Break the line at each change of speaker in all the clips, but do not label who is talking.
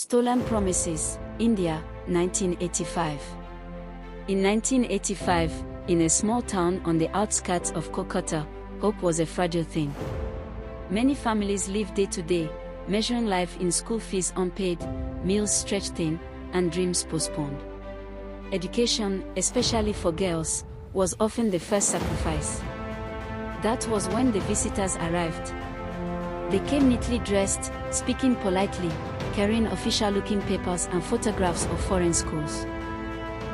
Stolen Promises, India, 1985. In 1985, in a small town on the outskirts of Kolkata, hope was a fragile thing. Many families live day to day, measuring life in school fees unpaid, meals stretched thin, and dreams postponed. Education, especially for girls, was often the first sacrifice. That was when the visitors arrived. They came neatly dressed, speaking politely, carrying official-looking papers and photographs of foreign schools.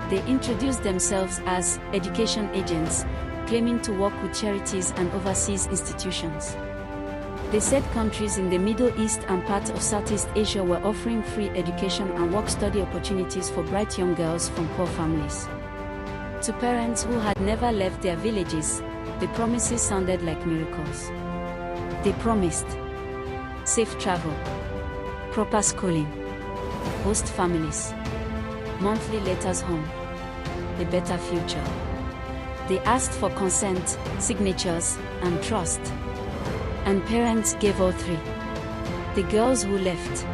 They introduced themselves as education agents, claiming to work with charities and overseas institutions. They said countries in the Middle East and parts of Southeast Asia were offering free education and work-study opportunities for bright young girls from poor families. To parents who had never left their villages, the promises sounded like miracles. They promised safe travel, proper schooling, host families, monthly letters home, a better future. They asked for consent, signatures, and trust. And parents gave all three. The girls who left.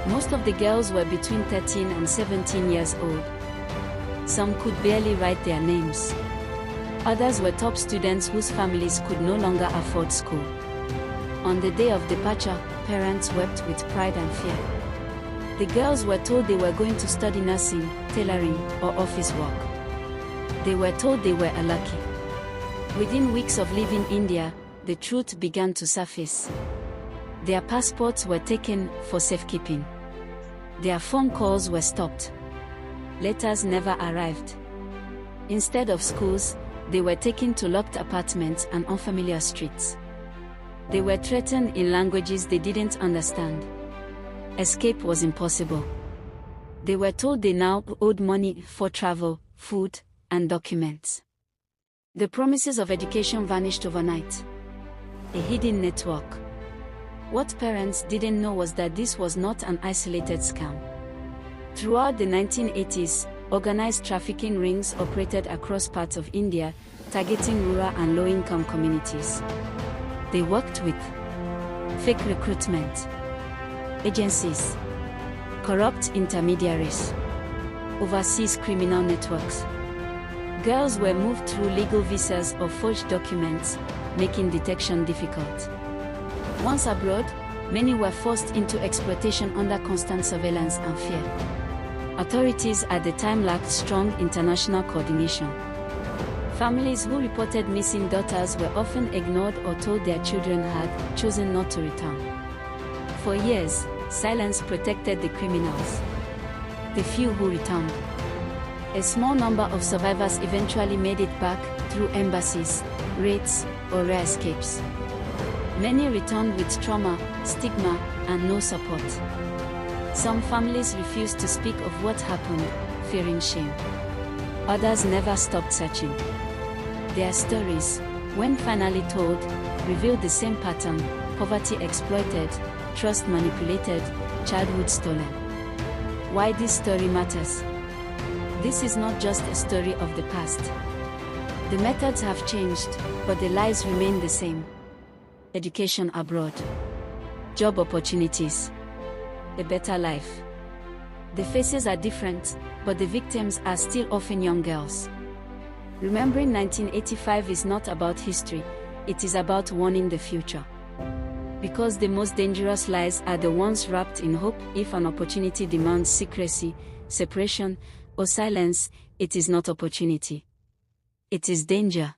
Most of the girls were between 13 and 17 years old. Some could barely write their names. Others were top students whose families could no longer afford school. On the day of departure, parents wept with pride and fear. The girls were told they were going to study nursing, tailoring, or office work. They were told they were unlucky. Within weeks of leaving India, the truth began to surface. Their passports were taken for safekeeping. Their phone calls were stopped. Letters never arrived. Instead of schools, they were taken to locked apartments and unfamiliar streets. They were threatened in languages they didn't understand. Escape was impossible. They were told they now owed money for travel, food, and documents. The promises of education vanished overnight. A hidden network. What parents didn't know was that this was not an isolated scam. Throughout the 1980s, organized trafficking rings operated across parts of India, targeting rural and low-income communities. They worked with fake recruitment agencies, corrupt intermediaries, overseas criminal networks. Girls were moved through legal visas or forged documents, making detection difficult. Once abroad, many were forced into exploitation under constant surveillance and fear. Authorities at the time lacked strong international coordination. Families who reported missing daughters were often ignored or told their children had chosen not to return. For years, silence protected the criminals. The few who returned. A small number of survivors eventually made it back through embassies, raids, or rare escapes. Many returned with trauma, stigma, and no support. Some families refused to speak of what happened, fearing shame. Others never stopped searching. Their stories, when finally told, revealed the same pattern: poverty exploited, trust manipulated, childhood stolen. Why this story matters? This is not just a story of the past. The methods have changed, but the lies remain the same. Education abroad. Job opportunities. A better life. The faces are different, but the victims are still often young girls. Remembering 1985 is not about history, it is about warning the future. Because the most dangerous lies are the ones wrapped in hope. If an opportunity demands secrecy, separation, or silence, it is not opportunity. It is danger.